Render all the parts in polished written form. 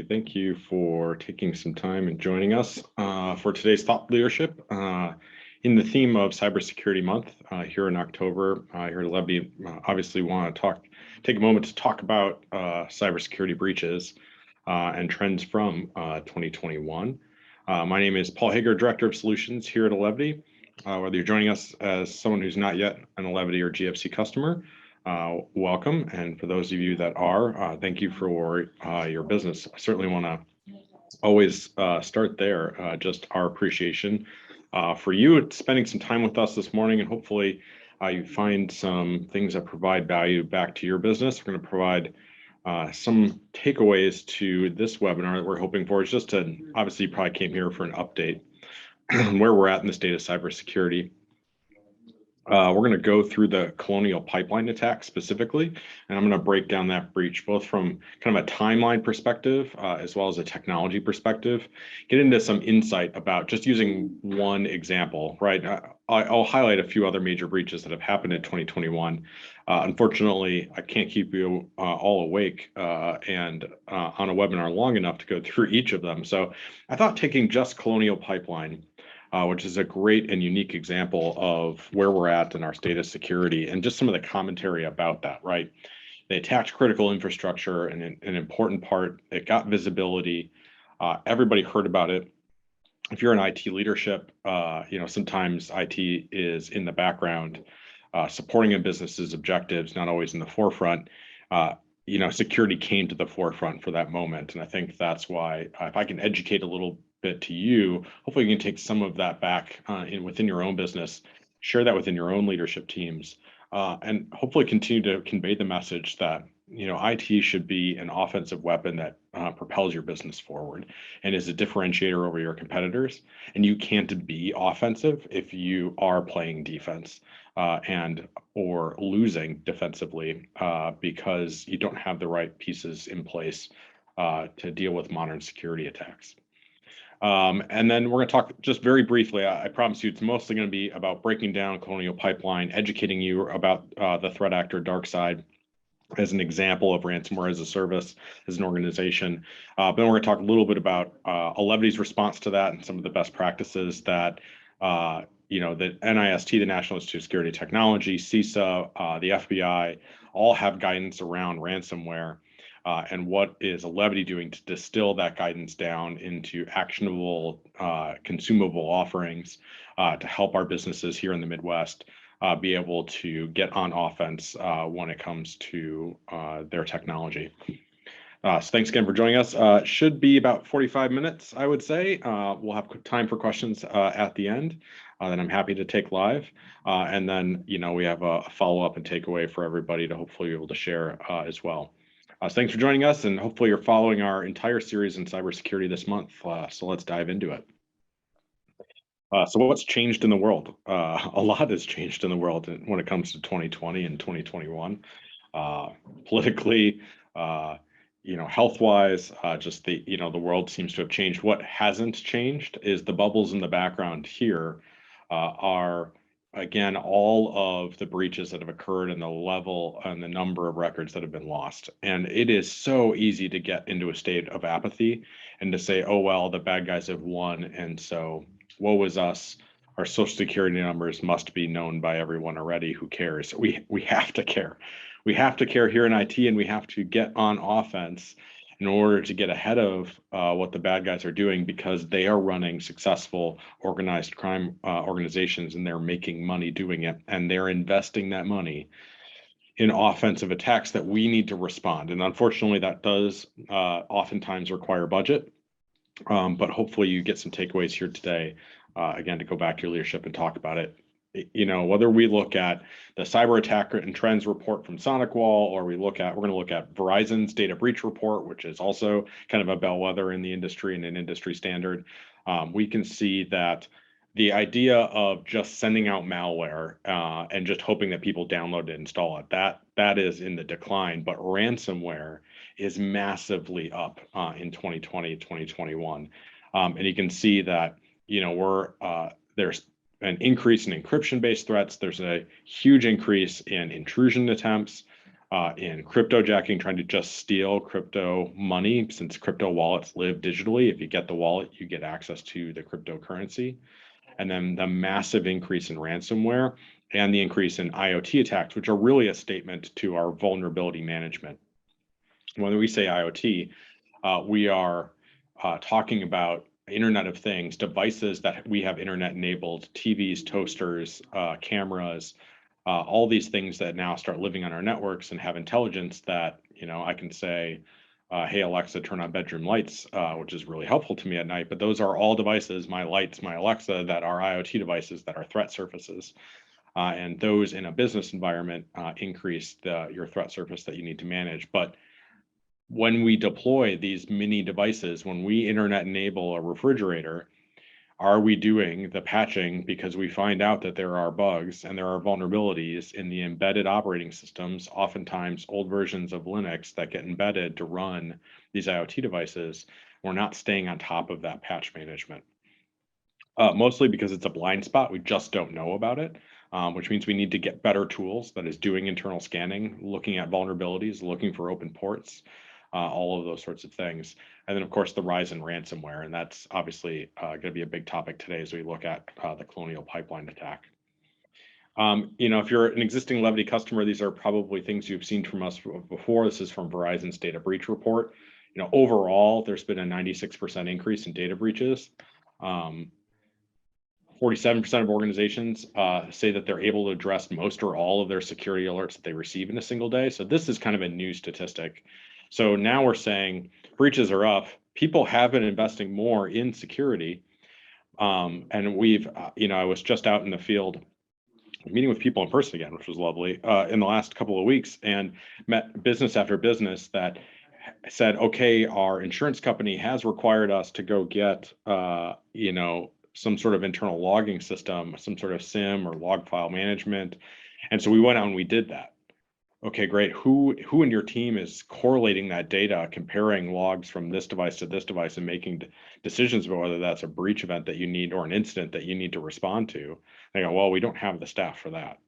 Thank you for taking some time and joining us for today's thought leadership in the theme of Cybersecurity Month here in October. Here at Levity, obviously want to take a moment to talk about cybersecurity breaches and trends from 2021. My name is Paul Hager, Director of Solutions here at Levity. Whether you're joining us as someone who's not yet an Levity or GFC customer, welcome. And for those of you that are, thank you for your business. I certainly want to always start there, just our appreciation for you spending some time with us this morning, and hopefully you find some things that provide value back to your business. We're going to provide some takeaways to this webinar that we're hoping for. It's just to, obviously you probably came here for an update on where we're at in the state of cybersecurity. We're going to go through the Colonial Pipeline attack specifically, and I'm going to break down that breach both from kind of a timeline perspective as well as a technology perspective, get into some insight about just using one example, right? I'll highlight a few other major breaches that have happened in 2021. Unfortunately, I can't keep you all awake and on a webinar long enough to go through each of them. So I thought taking just Colonial Pipeline, which is a great and unique example of where we're at in our state of security and just some of the commentary about that, right? They attacked critical infrastructure, and an important part, it got visibility. Everybody heard about it. If you're in IT leadership, sometimes IT is in the background, supporting a business's objectives, not always in the forefront. Security came to the forefront for that moment. And I think that's why, if I can educate a little bit to you, hopefully you can take some of that back within your own business, share that within your own leadership teams, and hopefully continue to convey the message that IT should be an offensive weapon that propels your business forward and is a differentiator over your competitors. And you can't be offensive if you are playing defense or losing defensively because you don't have the right pieces in place to deal with modern security attacks. And then we're going to talk just very briefly. I promise you it's mostly going to be about breaking down Colonial Pipeline, educating you about the threat actor dark side as an example of ransomware as a service, as an organization. But then we're going to talk a little bit about Levity's response to that and some of the best practices that the NIST, the National Institute of Security and Technology, CISA, the FBI, all have guidance around ransomware. And what is Levity doing to distill that guidance down into actionable, consumable offerings to help our businesses here in the Midwest be able to get on offense when it comes to their technology. So thanks again for joining us. Should be about 45 minutes, I would say. We'll have time for questions at the end that I'm happy to take live. And then, we have a follow-up and takeaway for everybody to hopefully be able to share as well. So thanks for joining us, and hopefully you're following our entire series in cybersecurity this month. So let's dive into it. So what's changed in the world? A lot has changed in the world when it comes to 2020 and 2021. Politically, health-wise, just the world seems to have changed. What hasn't changed is the bubbles in the background here are, again, all of the breaches that have occurred and the level and the number of records that have been lost. And it is so easy to get into a state of apathy and to say, oh, well, the bad guys have won, and so woe is us. Our social security numbers must be known by everyone already. Who cares? We have to care. We have to care here in IT, and we have to get on offense in order to get ahead of what the bad guys are doing, because they are running successful organized crime organizations, and they're making money doing it, and they're investing that money in offensive attacks that we need to respond. And unfortunately, that does oftentimes require budget, but hopefully you get some takeaways here today, again, to go back to your leadership and talk about it. Whether we look at the cyber attack and trends report from SonicWall, or we're going to look at Verizon's data breach report, which is also kind of a bellwether in the industry and an industry standard, we can see that the idea of just sending out malware and just hoping that people download and install it, that is in the decline. But ransomware is massively up in 2020, 2021. And you can see that, there's an increase in encryption-based threats. There's a huge increase in intrusion attempts. in cryptojacking, trying to just steal crypto money, since crypto wallets live digitally. If you get the wallet, you get access to the cryptocurrency. And then the massive increase in ransomware and the increase in IoT attacks, which are really a statement to our vulnerability management. When we say IoT, we are talking about Internet of Things, devices that we have internet enabled, TVs, toasters, cameras, all these things that now start living on our networks and have intelligence that, I can say, hey, Alexa, turn on bedroom lights, which is really helpful to me at night. But those are all devices, my lights, my Alexa, that are IoT devices that are threat surfaces. And those in a business environment increase your threat surface that you need to manage. But when we deploy these mini devices, when we internet enable a refrigerator, are we doing the patching because we find out that there are bugs and there are vulnerabilities in the embedded operating systems, oftentimes old versions of Linux that get embedded to run these IoT devices? We're not staying on top of that patch management. Mostly because it's a blind spot, we just don't know about it, which means we need to get better tools, that is doing internal scanning, looking at vulnerabilities, looking for open ports, all of those sorts of things. And then, of course, the rise in ransomware. And that's obviously going to be a big topic today as we look at the Colonial Pipeline attack. If you're an existing Levity customer, these are probably things you've seen from us before. This is from Verizon's data breach report. Overall, there's been a 96% increase in data breaches. 47% of organizations say that they're able to address most or all of their security alerts that they receive in a single day. So this is kind of a new statistic. So now we're saying breaches are up. People have been investing more in security. And we've, I was just out in the field meeting with people in person again, which was lovely, in the last couple of weeks, and met business after business that said, okay, our insurance company has required us to go get, some sort of internal logging system, some sort of SIM or log file management. And so we went out and we did that. Okay, great. Who in your team is correlating that data, comparing logs from this device to this device, and making decisions about whether that's a breach event that you need or an incident that you need to respond to? They go, well, we don't have the staff for that.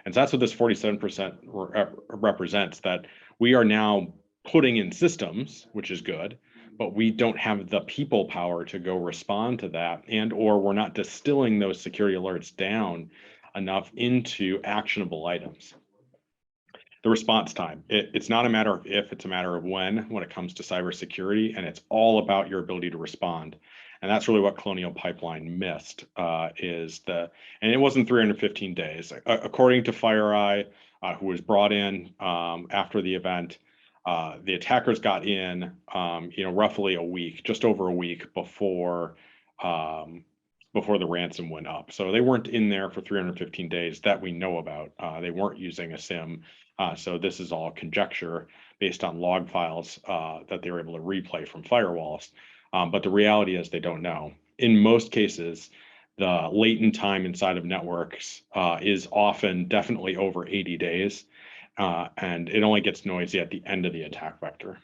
And so that's what this 47% represents, that we are now putting in systems, which is good, but we don't have the people power to go respond to that, and or we're not distilling those security alerts down enough into actionable items. The response time, it's not a matter of if, it's a matter of when it comes to cybersecurity, and it's all about your ability to respond. And that's really what Colonial Pipeline missed, and it wasn't 315 days. According to FireEye, who was brought in after the event, the attackers got in, roughly a week, just over a week before the ransom went up. So they weren't in there for 315 days that we know about. They weren't using a SIM. So this is all conjecture based on log files that they were able to replay from firewalls. But the reality is they don't know. In most cases, the latent time inside of networks is often definitely over 80 days. And it only gets noisy at the end of the attack vector.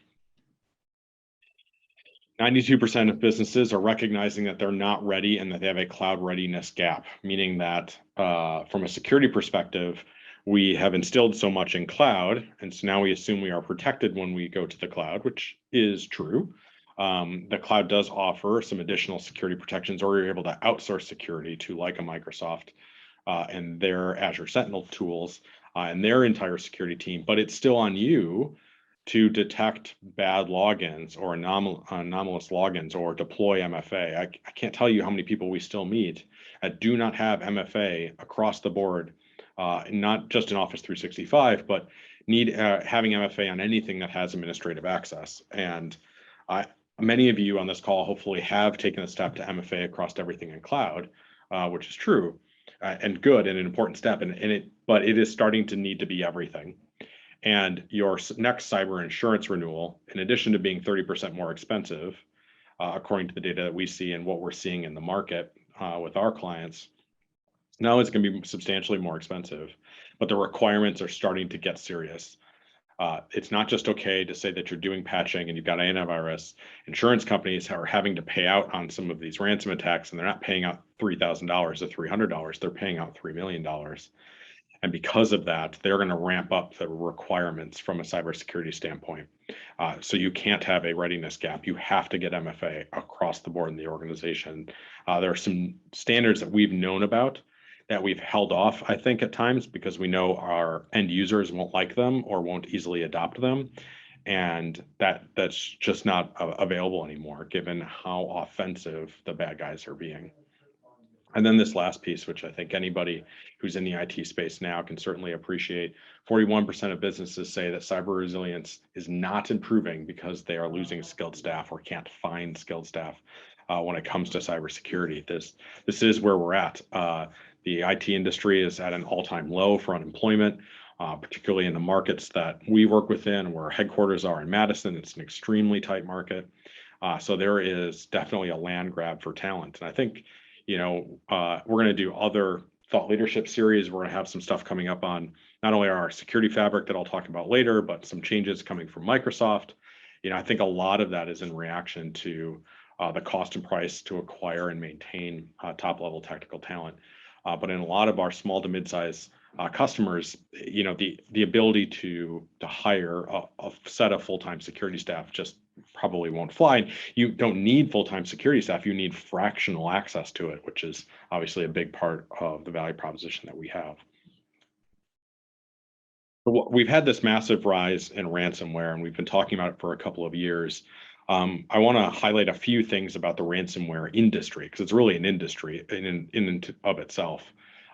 92% of businesses are recognizing that they're not ready and that they have a cloud readiness gap, meaning that from a security perspective, we have instilled so much in cloud, and so now we assume we are protected when we go to the cloud, which is true. The cloud does offer some additional security protections, or you're able to outsource security to like a Microsoft and their Azure Sentinel tools and their entire security team, but it's still on you to detect bad logins or anomalous logins or deploy MFA. I can't tell you how many people we still meet that do not have MFA across the board, not just in Office 365, but need having MFA on anything that has administrative access. And many of you on this call hopefully have taken a step to MFA across everything in cloud, which is true and good and an important step. But it is starting to need to be everything. And your next cyber insurance renewal, in addition to being 30% more expensive, according to the data that we see and what we're seeing in the market with our clients, now it's going to be substantially more expensive, but the requirements are starting to get serious. It's not just okay to say that you're doing patching and you've got antivirus. Insurance companies are having to pay out on some of these ransom attacks, and they're not paying out $3,000 or $300. They're paying out $3 million. And because of that, they're going to ramp up the requirements from a cybersecurity standpoint. So you can't have a readiness gap. You have to get MFA across the board in the organization. There are some standards that we've known about that we've held off, I think, at times because we know our end users won't like them or won't easily adopt them. And that's just not available anymore, given how offensive the bad guys are being. And then this last piece, which I think anybody who's in the IT space now can certainly appreciate, 41% of businesses say that cyber resilience is not improving because they are losing skilled staff or can't find skilled staff when it comes to cybersecurity. This is where we're at. The IT industry is at an all-time low for unemployment, particularly in the markets that we work within, where headquarters are in Madison. It's an extremely tight market. So there is definitely a land grab for talent. And I think we're going to do other thought leadership series. We're going to have some stuff coming up on not only our security fabric that I'll talk about later, but some changes coming from Microsoft. I think a lot of that is in reaction to the cost and price to acquire and maintain top level technical talent. But in a lot of our small to mid-size customers, the ability to hire a set of full-time security staff just probably won't fly. You don't need full-time security staff. You need fractional access to it, which is obviously a big part of the value proposition that we have. We've had this massive rise in ransomware, and we've been talking about it for a couple of years. I want to highlight a few things about the ransomware industry, because it's really an industry in and of itself.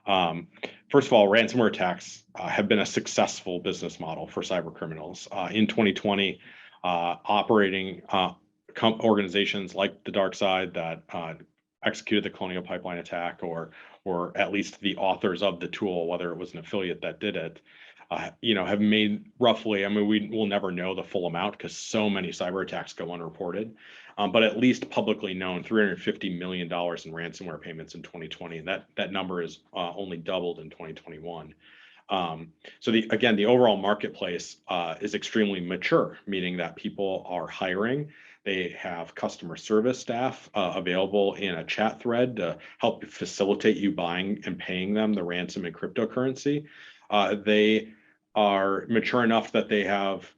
First of all, ransomware attacks have been a successful business model for cyber criminals. In 2020, operating organizations like the dark side that executed the Colonial Pipeline attack, or at least the authors of the tool, whether it was an affiliate that did it, have made roughly, we will never know the full amount because so many cyber attacks go unreported, but at least publicly known $350 million in ransomware payments in 2020. And that number is only doubled in 2021. So the overall marketplace is extremely mature, meaning that people are hiring. They have customer service staff available in a chat thread to help facilitate you buying and paying them the ransom and cryptocurrency. They are mature enough that they have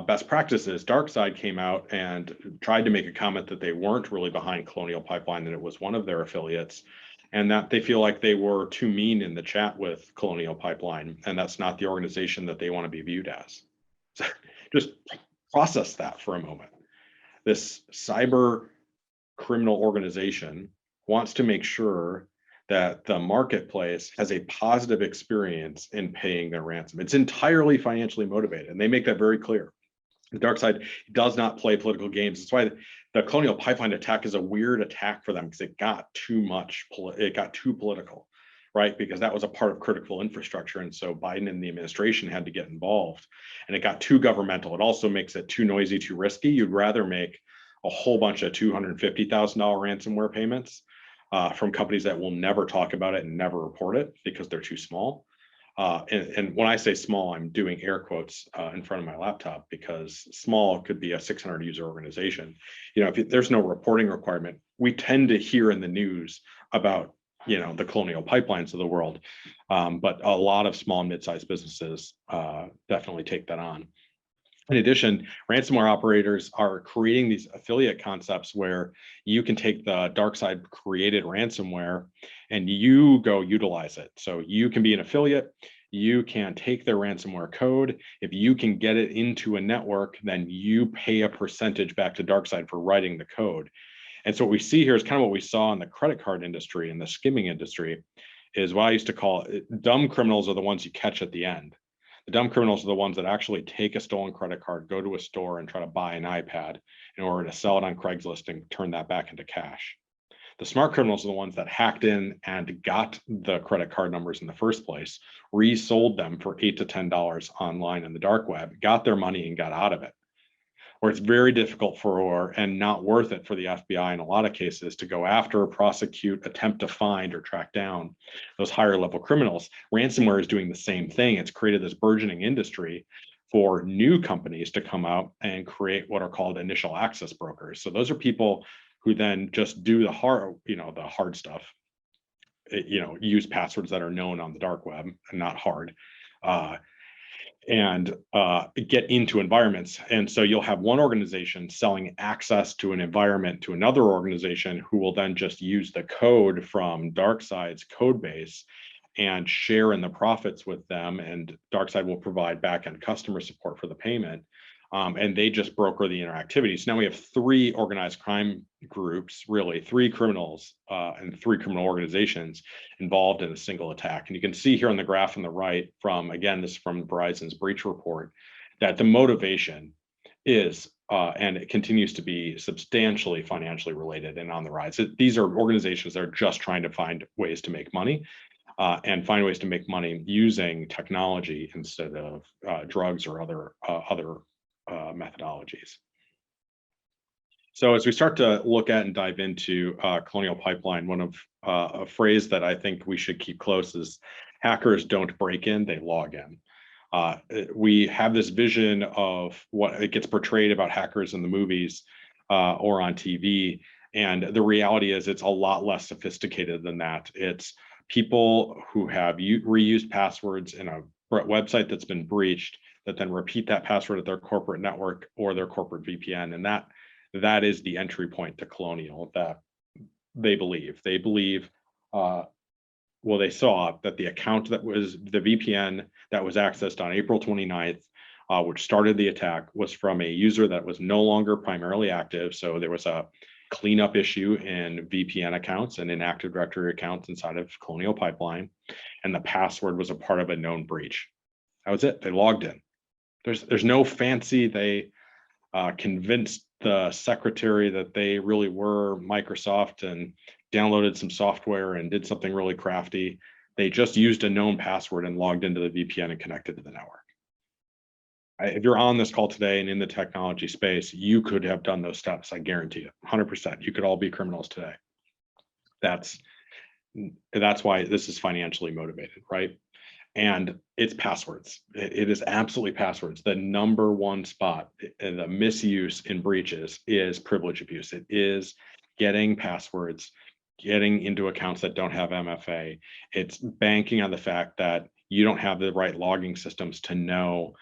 best practices. DarkSide came out and tried to make a comment that they weren't really behind Colonial Pipeline, that it was one of their affiliates, and that they feel like they were too mean in the chat with Colonial Pipeline, and that's not the organization that they want to be viewed as. So just process that for a moment. This cyber criminal organization wants to make sure that the marketplace has a positive experience in paying their ransom. It's entirely financially motivated, and they make that very clear. The dark side does not play political games. That's why the Colonial Pipeline attack is a weird attack for them, because it got too political, right? Because that was a part of critical infrastructure. And so Biden and the administration had to get involved, and it got too governmental. It also makes it too noisy, too risky. You'd rather make a whole bunch of $250,000 ransomware payments from companies that will never talk about it and never report it because they're too small. And when I say small, I'm doing air quotes in front of my laptop, because small could be a 600 user organization. If there's no reporting requirement, we tend to hear in the news about the Colonial Pipelines of the world, but a lot of small and mid-sized businesses definitely take that on. In addition, ransomware operators are creating these affiliate concepts where you can take the dark side created ransomware and you go utilize it. So you can be an affiliate, you can take their ransomware code. If you can get it into a network, then you pay a percentage back to DarkSide for writing the code. And so what we see here is kind of what we saw in the credit card industry and the skimming industry, is what I used to call it, dumb criminals are the ones you catch at the end. The dumb criminals are the ones that actually take a stolen credit card, go to a store and try to buy an iPad in order to sell it on Craigslist and turn that back into cash. The smart criminals are the ones that hacked in and got the credit card numbers in the first place, resold them for $8 to $10 online in the dark web, got their money and got out of it. Where it's very difficult for, and not worth it for, the FBI in a lot of cases to go after, prosecute, attempt to find or track down those higher level criminals. Ransomware is doing the same thing. It's created this burgeoning industry for new companies to come out and create what are called initial access brokers. So those are people who then just do the hard stuff. use passwords that are known on the dark web and not hard, and get into environments. And so you'll have one organization selling access to an environment to another organization who will then just use the code from DarkSide's code base and share in the profits with them. And DarkSide will provide backend customer support for the payment. And they just broker the interactivity. So now we have 3 organized crime groups, really 3 criminals and 3 criminal organizations involved in a single attack. And you can see here on the graph on the right from, again, this is from Verizon's breach report, that the motivation is, and it continues to be substantially financially related and on the rise. These are organizations that are just trying to find ways to make money and find ways to make money using technology instead of drugs or other methodologies. So as we start to look at and dive into Colonial Pipeline, one of a phrase that I think we should keep close is hackers don't break in, they log in. We have this vision of what it gets portrayed about hackers in the movies or on TV. And the reality is it's a lot less sophisticated than that. It's people who have reused passwords in a website that's been breached that then repeat that password at their corporate network or their corporate VPN. And that is the entry point to Colonial that they believe. They believe, they saw that the account that was the VPN that was accessed on April 29th, which started the attack, was from a user that was no longer primarily active. So there was a cleanup issue in VPN accounts and in Active Directory accounts inside of Colonial Pipeline. And the password was a part of a known breach. That was it. They logged in. There's no fancy, they convinced the secretary that they really were Microsoft and downloaded some software and did something really crafty. They just used a known password and logged into the VPN and connected to the network. If you're on this call today and in the technology space, you could have done those steps. I guarantee it, 100%. You could all be criminals today. That's why this is financially motivated, right? And it's passwords. It is absolutely passwords. The number one spot, the misuse in breaches is privilege abuse. It is getting passwords, getting into accounts that don't have MFA. It's banking on the fact that you don't have the right logging systems to know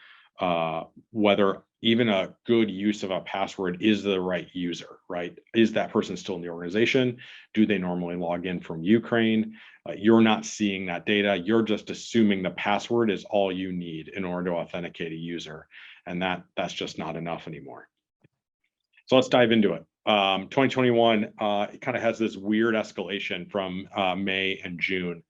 whether even a good use of a password is the right user, right? Is that person still in the organization? Do they normally log in from Ukraine? You're not seeing that data. You're just assuming the password is all you need in order to authenticate a user. And that's just not enough anymore. So let's dive into it. 2021, it kind of has this weird escalation from May and June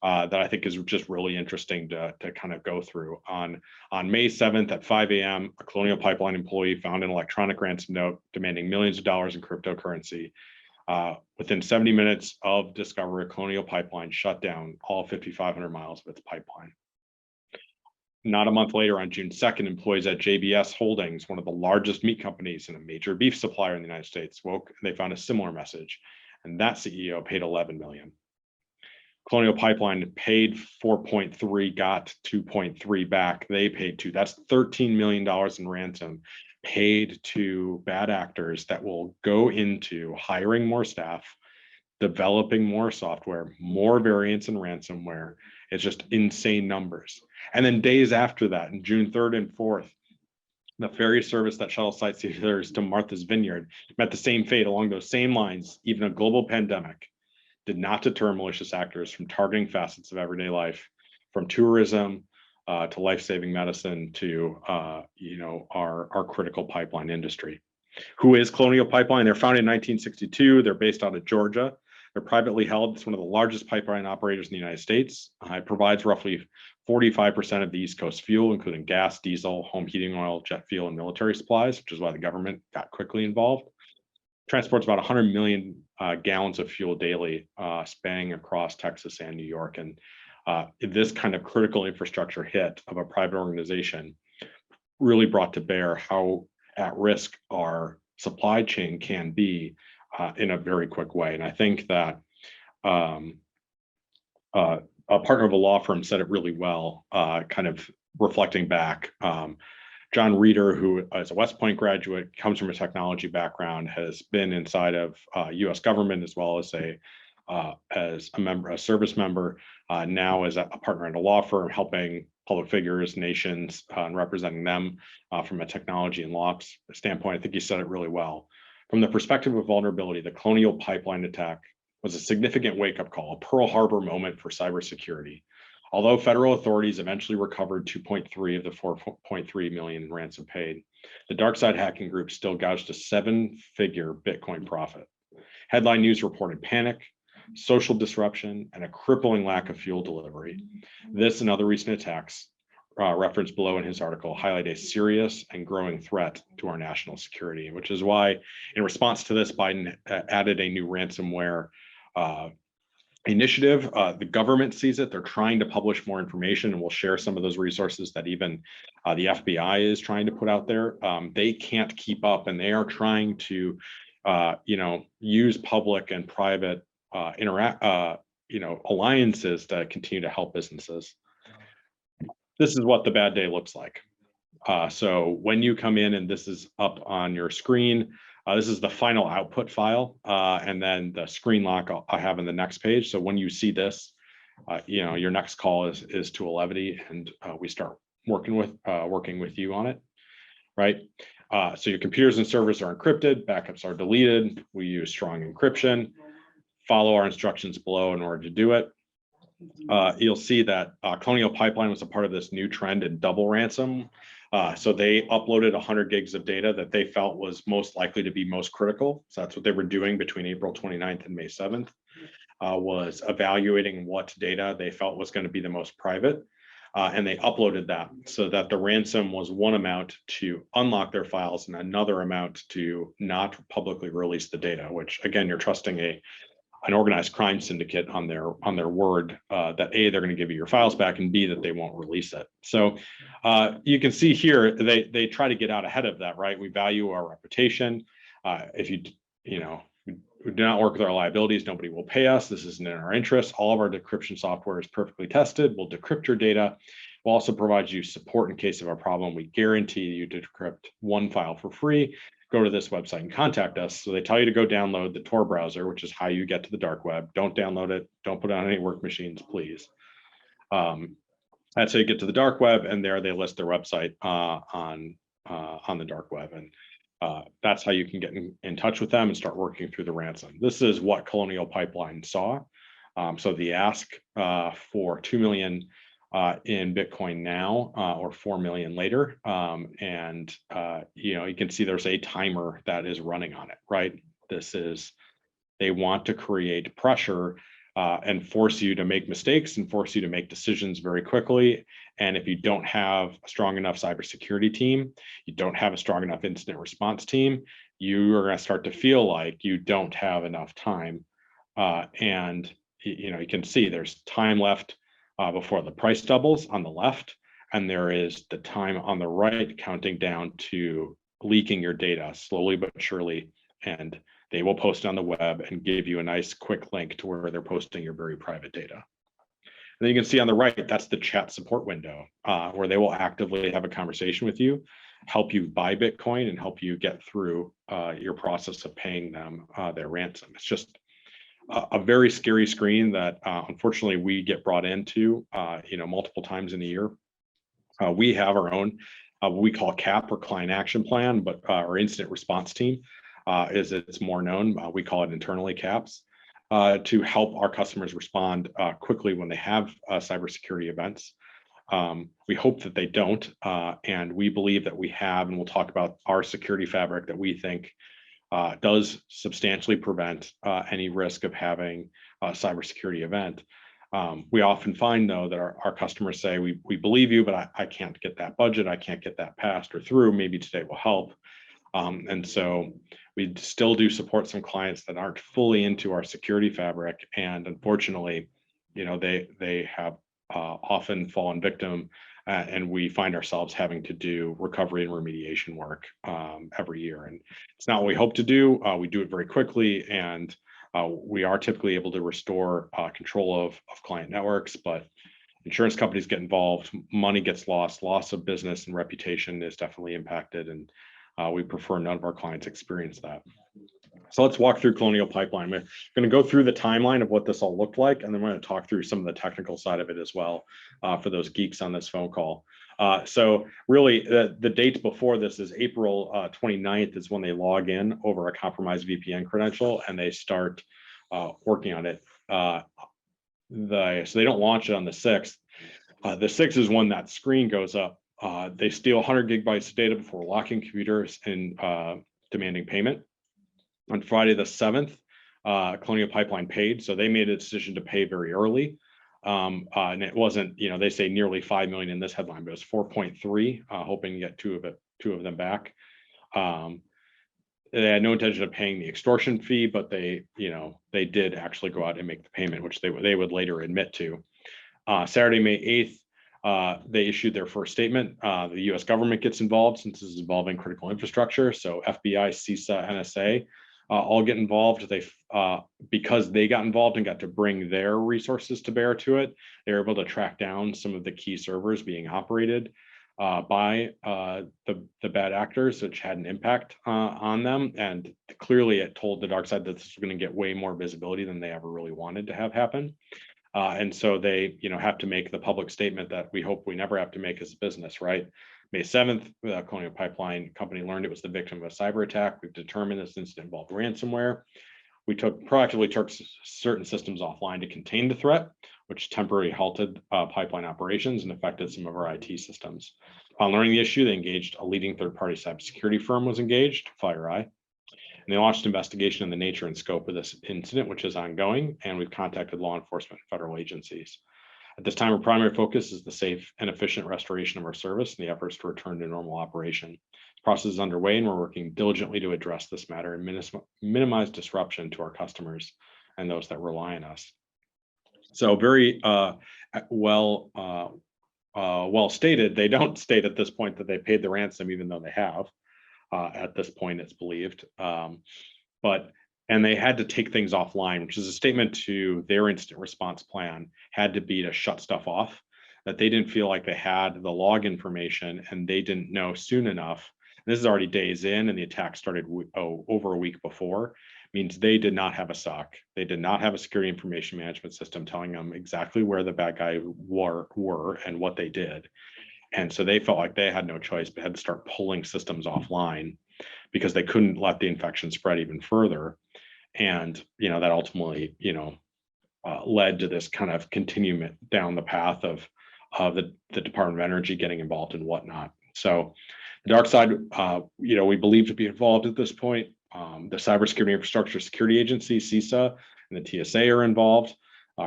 that I think is just really interesting to kind of go through. On May 7th at 5 a.m., a Colonial Pipeline employee found an electronic ransom note demanding millions of dollars in cryptocurrency. Within 70 minutes of discovery, Colonial Pipeline shut down all 5,500 miles of its pipeline. Not a month later, on June 2nd, employees at JBS Holdings, one of the largest meat companies and a major beef supplier in the United States, woke and they found a similar message, and that CEO paid $11 million. Colonial Pipeline paid 4.3, got 2.3 back. They paid 2. That's $13 million in ransom paid to bad actors that will go into hiring more staff, developing more software, more variants in ransomware. It's just insane numbers. And then days after that, in June 3rd and 4th, the ferry service that shuttles sightseers to Martha's Vineyard met the same fate along those same lines. Even a global pandemic did not deter malicious actors from targeting facets of everyday life, from tourism to life-saving medicine to our critical pipeline industry. Who is Colonial Pipeline? They're founded in 1962. They're based out of Georgia. They're privately held. It's one of the largest pipeline operators in the United States. It provides roughly 45% of the East Coast fuel, including gas, diesel, home heating oil, jet fuel, and military supplies, which is why the government got quickly involved. Transports about 100 million gallons of fuel daily, spanning across Texas and New York. And this kind of critical infrastructure hit of a private organization really brought to bear how at risk our supply chain can be in a very quick way. And I think that a partner of a law firm said it really well, kind of reflecting back. John Reeder, who is a West Point graduate, comes from a technology background, has been inside of US government as well as a as a service member, now as a partner in a law firm, helping public figures, nations, and representing them from a technology and law standpoint. I think you said it really well. From the perspective of vulnerability, the Colonial Pipeline attack was a significant wake-up call, a Pearl Harbor moment for cybersecurity. Although federal authorities eventually recovered 2.3 of the 4.3 million in ransom paid, the dark side hacking group still gouged a 7-figure Bitcoin profit. Headline news reported panic, social disruption, and a crippling lack of fuel delivery. This and other recent attacks, referenced below in his article, highlight a serious and growing threat to our national security, which is why, in response to this, Biden added a new ransomware initiative. The government sees it. They're trying to publish more information, and we'll share some of those resources that even the FBI is trying to put out there. They can't keep up, and they are trying to, use public and private alliances to continue to help businesses. This is what the bad day looks like. So when you come in, and this is up on your screen, this is the final output file, and then the screen lock I have in the next page. So when you see this, your next call is to Alevity, and we start working with you on it, right? So your computers and servers are encrypted, backups are deleted. We use strong encryption. Follow our instructions below in order to do it. You'll see that Colonial Pipeline was a part of this new trend in double ransom. So they uploaded 100 gigs of data that they felt was most likely to be most critical. So that's what they were doing between April 29th and May 7th, was evaluating what data they felt was going to be the most private. And they uploaded that so that the ransom was one amount to unlock their files and another amount to not publicly release the data, which again, you're trusting an organized crime syndicate on their word that A, they're going to give you your files back, and B, that they won't release it. So you can see here they try to get out ahead of that, right? We value our reputation. If we do not work with our liabilities, nobody will pay us. This isn't in our interest. All of our decryption software is perfectly tested. We'll decrypt your data. We'll also provide you support in case of a problem. We guarantee you to decrypt one file for free. Go to this website and contact us. So they tell you to go download the Tor browser, which is how you get to the dark web. Don't download it. Don't put it on any work machines, please. That's how you get to the dark web, and there they list their website on the dark web, and that's how you can get in touch with them and start working through the ransom. This is what Colonial Pipeline saw. So the ask for 2 million in Bitcoin now, or 4 million later, and you can see there's a timer that is running on it, right? They want to create pressure and force you to make mistakes and force you to make decisions very quickly. And if you don't have a strong enough cybersecurity team, you don't have a strong enough incident response team, you are going to start to feel like you don't have enough time. And you can see there's time left before the price doubles on the left, and there is the time on the right counting down to leaking your data slowly but surely. And they will post on the web and give you a nice quick link to where they're posting your very private data. And then you can see on the right, that's the chat support window, where they will actively have a conversation with you, help you buy Bitcoin, and help you get through your process of paying them their ransom. It's just a very scary screen that unfortunately we get brought into multiple times in a year. We have our own what we call CAP, or Client Action Plan, but our incident response team, is it's more known. We call it internally CAPS, to help our customers respond quickly when they have cybersecurity events. We hope that they don't, and we believe that we have, and we'll talk about our security fabric that we think does substantially prevent any risk of having a cybersecurity event. We often find, though, that our customers say, we believe you, but I can't get that budget, I can't get that passed or through, maybe today will help. And so we still do support some clients that aren't fully into our security fabric, and unfortunately, they have often fallen victim, and we find ourselves having to do recovery and remediation work every year. And it's not what we hope to do. We do it very quickly, and we are typically able to restore control of client networks, but insurance companies get involved, money gets lost, loss of business and reputation is definitely impacted, and we prefer none of our clients experience that. So let's walk through Colonial Pipeline. We're going to go through the timeline of what this all looked like, and then we're going to talk through some of the technical side of it as well for those geeks on this phone call. So really, the dates before this is April 29th is when they log in over a compromised VPN credential, and they start working on it. So they don't launch it on the 6th. The 6th is when that screen goes up. They steal 100 gigabytes of data before locking computers and demanding payment. On Friday the 7th, Colonial Pipeline paid, so they made a decision to pay very early. And it wasn't, they say nearly 5 million in this headline, but it was 4.3, hoping to get two of them back. They had no intention of paying the extortion fee, but they did actually go out and make the payment, which they would later admit to. Saturday, May 8th, they issued their first statement. The U.S. government gets involved since this is involving critical infrastructure. So FBI, CISA, NSA all get involved. Because they got involved and got to bring their resources to bear to it, they were able to track down some of the key servers being operated by the bad actors, which had an impact on them. And clearly it told the dark side that this was going to get way more visibility than they ever really wanted to have happen. And so they, have to make the public statement that we hope we never have to make as a business, right? May 7th, the Colonial Pipeline company learned it was the victim of a cyber attack. We've determined this incident involved ransomware. We proactively took certain systems offline to contain the threat, which temporarily halted pipeline operations and affected some of our IT systems. Upon learning the issue, they engaged a leading third-party cybersecurity firm was engaged, FireEye. And they launched an investigation in the nature and scope of this incident, which is ongoing, and we've contacted law enforcement and federal agencies. At this time, our primary focus is the safe and efficient restoration of our service and the efforts to return to normal operation. The process is underway, and we're working diligently to address this matter and minimize disruption to our customers and those that rely on us. So very well stated. They don't state at this point that they paid the ransom, even though they have. At this point, it's believed. And they had to take things offline, which is a statement to their incident response plan, had to be to shut stuff off, that they didn't feel like they had the log information and they didn't know soon enough. This is already days in, and the attack started over a week before. Means they did not have a SOC. They did not have a security information management system telling them exactly where the bad guys were and what they did. And so they felt like they had no choice but had to start pulling systems offline because they couldn't let the infection spread even further. And, that ultimately, led to this kind of continuum down the path of the Department of Energy getting involved and whatnot. So the dark side, we believe to be involved at this point. The Cybersecurity Infrastructure Security Agency, CISA, and the TSA are involved.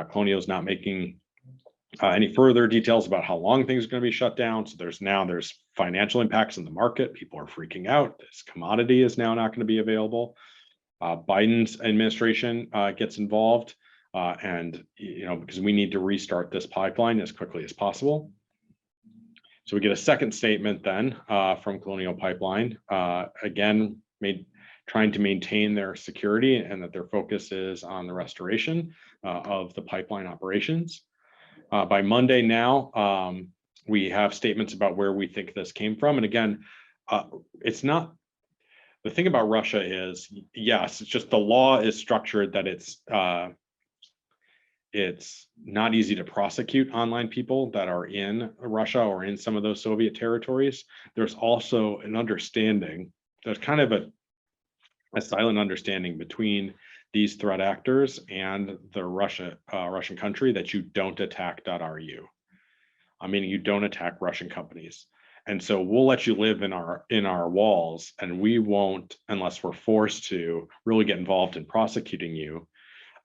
Colonial is not making any further details about how long things are going to be shut down. So there's financial impacts in the market. People are freaking out. This commodity is now not going to be available. Biden's administration gets involved, and because we need to restart this pipeline as quickly as possible. So we get a second statement then from Colonial Pipeline, again trying to maintain their security and that their focus is on the restoration of the pipeline operations. By Monday now, we have statements about where we think this came from. And again, it's not, the thing about Russia is, yes, it's just the law is structured that it's not easy to prosecute online people that are in Russia or in some of those Soviet territories. There's also an understanding, there's kind of a silent understanding between these threat actors and the Russian country that you don't attack .ru. I mean, you don't attack Russian companies. And so we'll let you live in our walls, and we won't, unless we're forced to, really get involved in prosecuting you.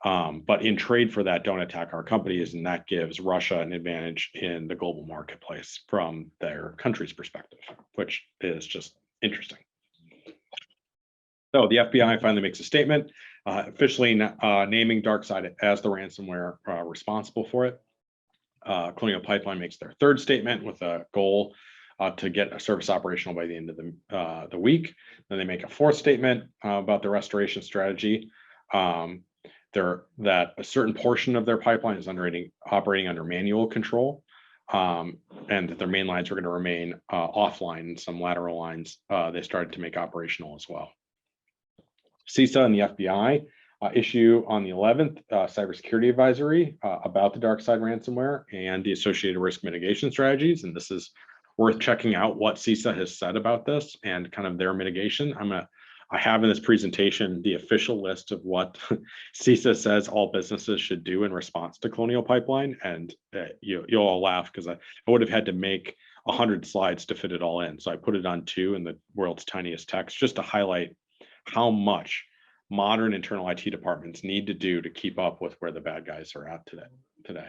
But in trade for that, don't attack our companies, and that gives Russia an advantage in the global marketplace from their country's perspective, which is just interesting. So the FBI finally makes a statement, officially naming DarkSide as the ransomware responsible for it. Colonial Pipeline makes their third statement with a goal to get a service operational by the end of the week. Then they make a fourth statement about the restoration strategy. That a certain portion of their pipeline is operating under manual control, and that their main lines are going to remain offline, and some lateral lines they started to make operational as well. CISA and the FBI issue on the 11th cybersecurity advisory about the dark side ransomware and the associated risk mitigation strategies. And this is worth checking out what CISA has said about this and kind of their mitigation. I have in this presentation the official list of what CISA says all businesses should do in response to Colonial Pipeline, and you'll all laugh because I would have had to make 100 slides to fit it all in. So I put it on 2 in the world's tiniest text just to highlight how much modern internal IT departments need to do to keep up with where the bad guys are at today.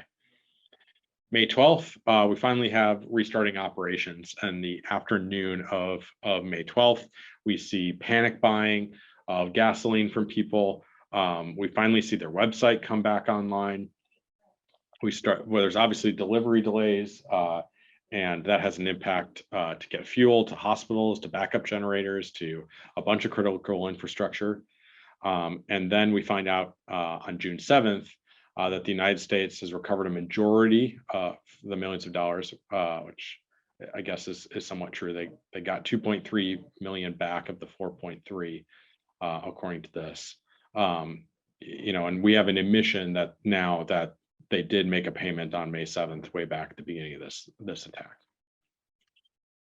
May 12th, we finally have restarting operations, and the afternoon of May 12th, we see panic buying of gasoline from people. We finally see their website come back online. There's obviously delivery delays, and that has an impact to get fuel to hospitals, to backup generators, to a bunch of critical infrastructure. And then we find out on June 7th that the United States has recovered a majority of the millions of dollars, which I guess is somewhat true. They got 2.3 million back of the 4.3, according to this. And we have an admission that now that they did make a payment on May 7th, way back at the beginning of this attack.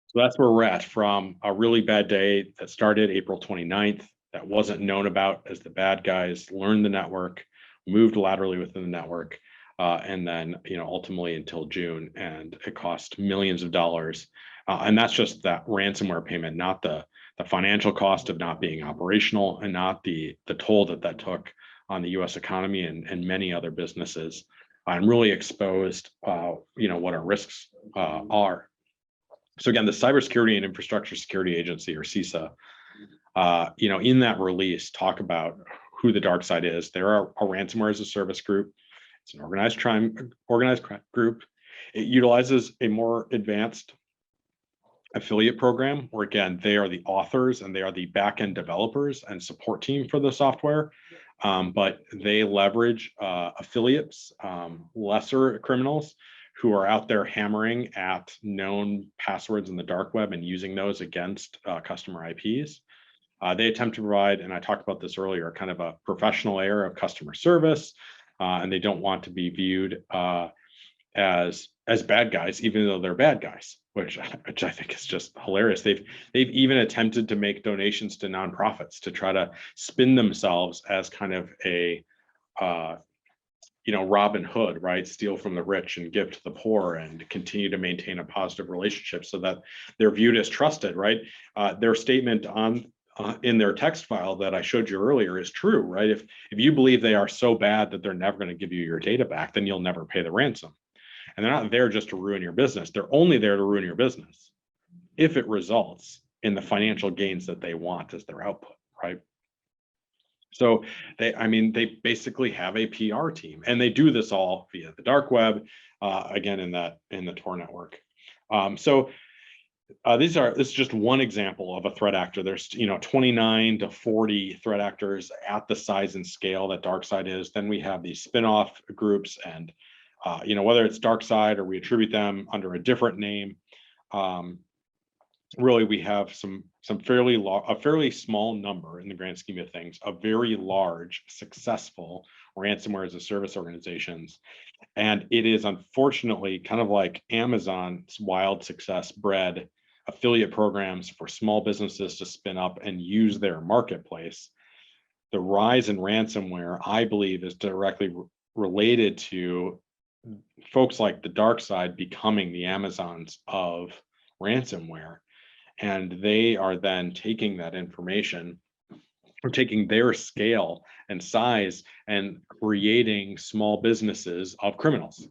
So that's where we're at, from a really bad day that started April 29th, that wasn't known about as the bad guys learned the network, moved laterally within the network, and then ultimately until June, and it cost millions of dollars. And that's just that ransomware payment, not the financial cost of not being operational, and not the toll that took on the U.S. economy and many other businesses, and really exposed what our risks are. So again, the Cybersecurity and Infrastructure Security Agency, or CISA, in that release, talk about who the dark side is. They're a ransomware as a service group. It's an organized crime group. It utilizes a more advanced affiliate program where, again, they are the authors and they are the back-end developers and support team for the software. But they leverage affiliates, lesser criminals who are out there hammering at known passwords in the dark web and using those against customer IPs. They attempt to provide, and I talked about this earlier, kind of a professional layer of customer service, and they don't want to be viewed as bad guys, even though they're bad guys, which I think is just hilarious. They've even attempted to make donations to nonprofits to try to spin themselves as kind of a Robin Hood, right? Steal from the rich and give to the poor, and continue to maintain a positive relationship so that they're viewed as trusted, right? Their statement in their text file that I showed you earlier is true, right? If you believe they are so bad that they're never going to give you your data back, then you'll never pay the ransom. And they're not there just to ruin your business. They're only there to ruin your business if it results in the financial gains that they want as their output, right? So they basically have a PR team, and they do this all via the dark web, again, in the Tor network. This is just one example of a threat actor. There's 29 to 40 threat actors at the size and scale that DarkSide is. Then we have these spin-off groups, and whether it's DarkSide or we attribute them under a different name, really we have a fairly small number in the grand scheme of things of very large, successful ransomware as a service organizations. And it is unfortunately kind of like Amazon's wild success bred affiliate programs for small businesses to spin up and use their marketplace. The rise in ransomware, I believe, is directly related to folks like the dark side becoming the Amazons of ransomware. And they are then taking that information, or taking their scale and size, and creating small businesses of criminals.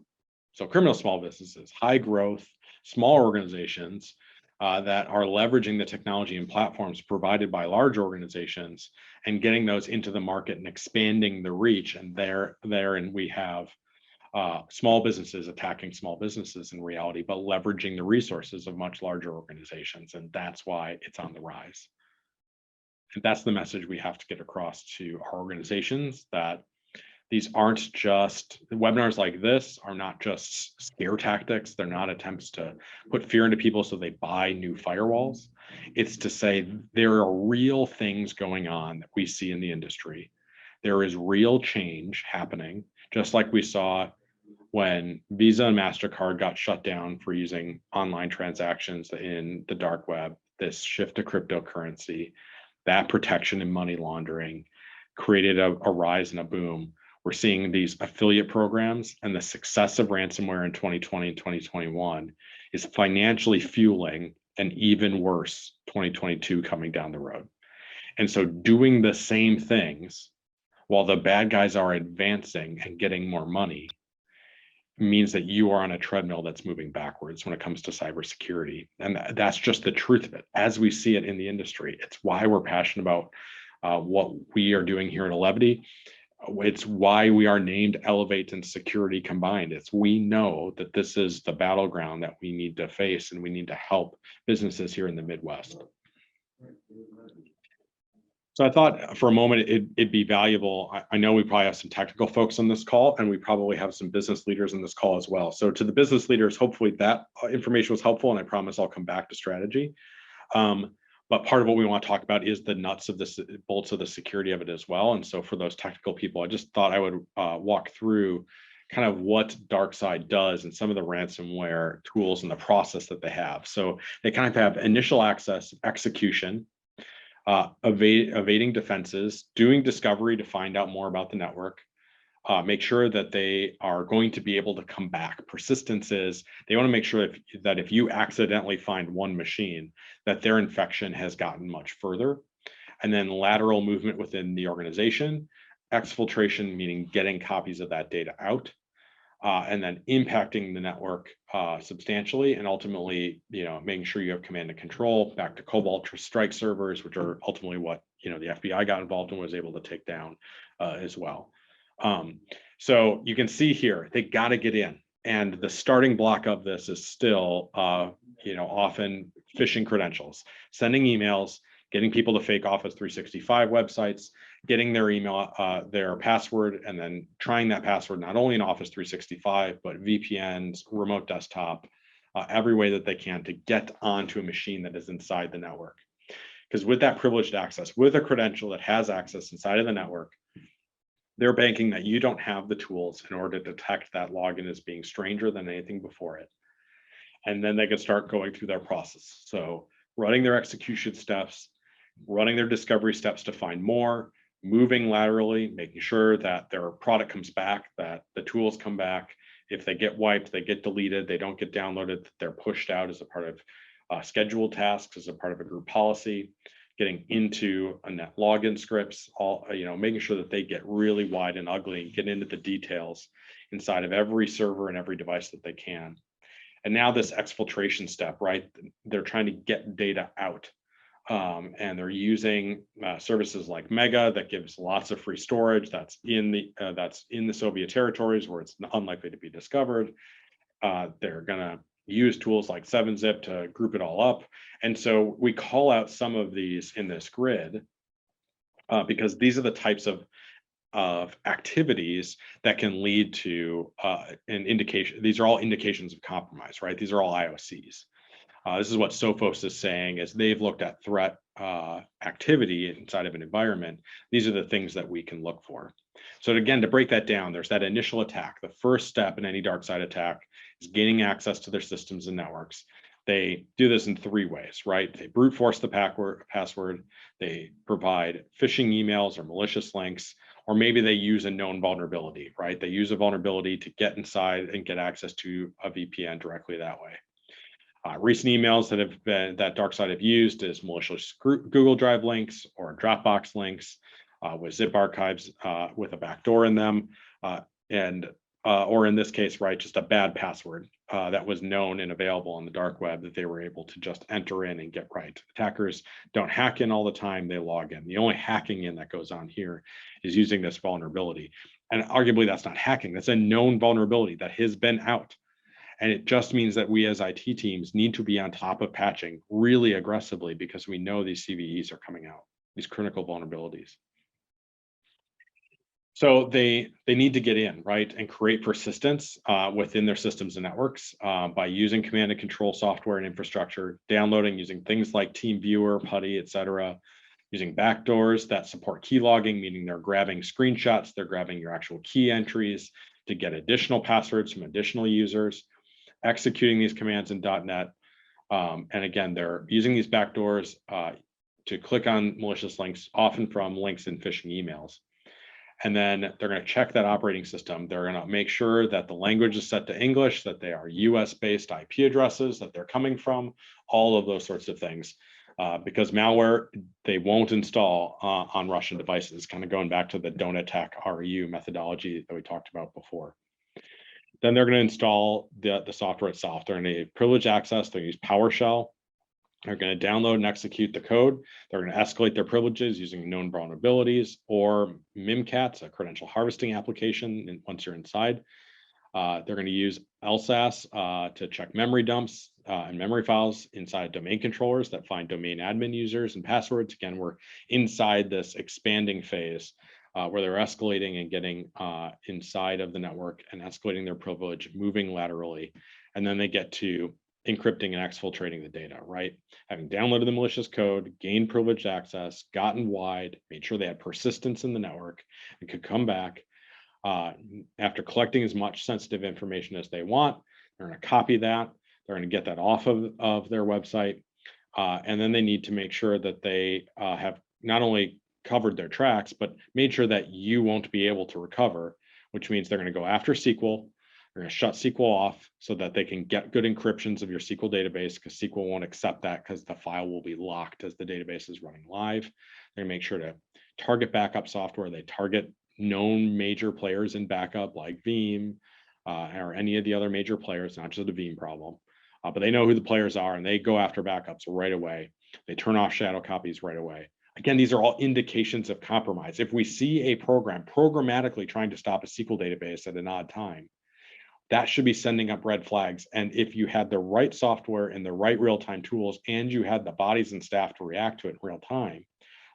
So criminal small businesses, high growth, small organizations that are leveraging the technology and platforms provided by large organizations and getting those into the market and expanding the reach. And therein we have small businesses attacking small businesses in reality, but leveraging the resources of much larger organizations. And that's why it's on the rise. And that's the message we have to get across to our organizations, that These aren't just webinars like this are not just scare tactics. They're not attempts to put fear into people so they buy new firewalls. It's to say there are real things going on that we see in the industry. There is real change happening, just like we saw when Visa and MasterCard got shut down for using online transactions in the dark web, this shift to cryptocurrency, that protection in money laundering created a rise and a boom. We're seeing these affiliate programs, and the success of ransomware in 2020 and 2021 is financially fueling an even worse 2022 coming down the road. And so doing the same things while the bad guys are advancing and getting more money means that you are on a treadmill that's moving backwards when it comes to cybersecurity. And that's just the truth of it as we see it in the industry. It's why we're passionate about what we are doing here at Elevity. It's why we are named Elevate and Security combined. It's we know that this is the battleground that we need to face, and we need to help businesses here in the Midwest. So I thought for a moment it'd be valuable. I know we probably have some technical folks on this call, and we probably have some business leaders on this call as well. So to the business leaders, hopefully that information was helpful, and I promise I'll come back to strategy. But part of what we want to talk about is the nuts of the bolts of the security of it as well. And so for those technical people, I just thought I would walk through kind of what DarkSide does and some of the ransomware tools and the process that they have. So they kind of have initial access, execution, evading defenses, doing discovery to find out more about the network, make sure that they are going to be able to come back. Persistence is they want to make sure that if you accidentally find one machine, that their infection has gotten much further. And then lateral movement within the organization, exfiltration, meaning getting copies of that data out, and then impacting the network substantially, and ultimately, making sure you have command and control. Back to Cobalt Strike servers, which are ultimately what the FBI got involved and was able to take down as well. So you can see here they got to get in, and the starting block of this is still, often phishing credentials, sending emails, getting people to fake Office 365 websites, getting their email, their password, and then trying that password not only in Office 365, but VPNs, remote desktop, every way that they can to get onto a machine that is inside the network. Because with that privileged access, with a credential that has access inside of the network, they're banking that you don't have the tools in order to detect that login as being stranger than anything before it. And then they can start going through their process. So running their execution steps, running their discovery steps to find more, moving laterally, making sure that their product comes back, that the tools come back. If they get wiped, they get deleted, they don't get downloaded, they're pushed out as a part of scheduled tasks, as a part of a group policy, getting into a net login scripts, making sure that they get really wide and ugly and get into the details inside of every server and every device that they can. And now this exfiltration step, right? They're trying to get data out. And they're using services like Mega that gives lots of free storage that's in the Soviet territories where it's unlikely to be discovered. They're gonna use tools like 7-zip to group it all up. And so we call out some of these in this grid because these are the types of activities that can lead to an indication. These are all indications of compromise, right? These are all IOCs. This is what Sophos is saying as they've looked at threat activity inside of an environment. These are the things that we can look for. So again, to break that down, there's that initial attack. The first step in any DarkSide attack is gaining access to their systems and networks. They do this in 3 ways, right? They brute force the password, they provide phishing emails or malicious links, or maybe they use a known vulnerability, right? They use a vulnerability to get inside and get access to a VPN directly that way. Recent emails that DarkSide have used is malicious Google Drive links or Dropbox links with zip archives with a backdoor in them, or in this case, right, just a bad password that was known and available on the dark web that they were able to just enter in and get right. Attackers don't hack in all the time, they log in. The only hacking in that goes on here is using this vulnerability. And arguably that's not hacking, that's a known vulnerability that has been out. And it just means that we as IT teams need to be on top of patching really aggressively because we know these CVEs are coming out, these critical vulnerabilities. So they need to get in, right, and create persistence within their systems and networks by using command and control software and infrastructure, downloading using things like TeamViewer, PuTTY, et cetera, using backdoors that support key logging, meaning they're grabbing screenshots, they're grabbing your actual key entries to get additional passwords from additional users, executing these commands in .NET. And again, they're using these backdoors to click on malicious links, often from links in phishing emails. And then they're going to check that operating system. They're going to make sure that the language is set to English, that they are US-based IP addresses, that they're coming from, all of those sorts of things. Because malware, they won't install on Russian devices, kind of going back to the don't attack REU methodology that we talked about before. Then they're going to install the software itself. They're going to need privileged access. They're going to use PowerShell. They're going to download and execute the code. They're going to escalate their privileges using known vulnerabilities or Mimkats, a credential harvesting application, once you're inside. They're going to use LSAS to check memory dumps and memory files inside domain controllers that find domain admin users and passwords. Again, we're inside this expanding phase where they're escalating and getting inside of the network and escalating their privilege, moving laterally. And then they get to encrypting and exfiltrating the data, right? Having downloaded the malicious code, gained privileged access, gotten wide, made sure they had persistence in the network and could come back after collecting as much sensitive information as they want. They're going to copy that. They're going to get that off of their website. And then they need to make sure that they have not only covered their tracks, but made sure that you won't be able to recover, which means they're going to go after SQL. They're going to shut SQL off so that they can get good encryptions of your SQL database, because SQL won't accept that because the file will be locked as the database is running live. They're going to make sure to target backup software. They target known major players in backup like Veeam or any of the other major players, not just a Veeam problem, but they know who the players are and they go after backups right away. They turn off shadow copies right away. Again, these are all indications of compromise. If we see a program programmatically trying to stop a SQL database at an odd time, that should be sending up red flags. And if you had the right software and the right real-time tools, and you had the bodies and staff to react to it in real time,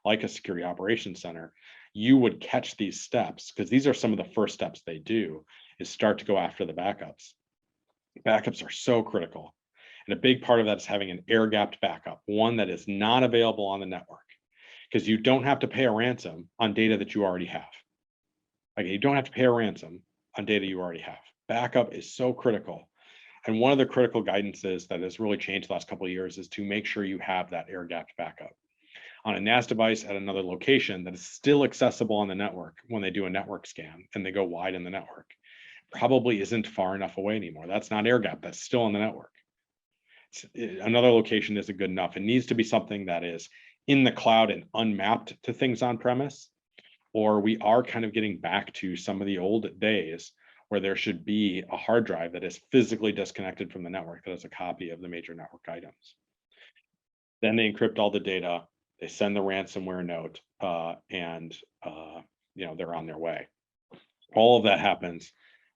like a security operations center, you would catch these steps, because these are some of the first steps they do, is start to go after the backups. Backups are so critical. And a big part of that is having an air-gapped backup, one that is not available on the network, because you don't have to pay a ransom on data that you already have. Okay, you don't have to pay a ransom on data you already have. Backup is so critical. And one of the critical guidances that has really changed the last couple of years is to make sure you have that air-gapped backup on a NAS device at another location that is still accessible on the network when they do a network scan and they go wide in the network. Probably isn't far enough away anymore. That's not air-gapped, that's still on the network. Another location isn't good enough. It needs to be something that is in the cloud and unmapped to things on premise, or we are kind of getting back to some of the old days where there should be a hard drive that is physically disconnected from the network that has a copy of the major network items. Then they encrypt all the data, they send the ransomware note, and they're on their way. All of that happens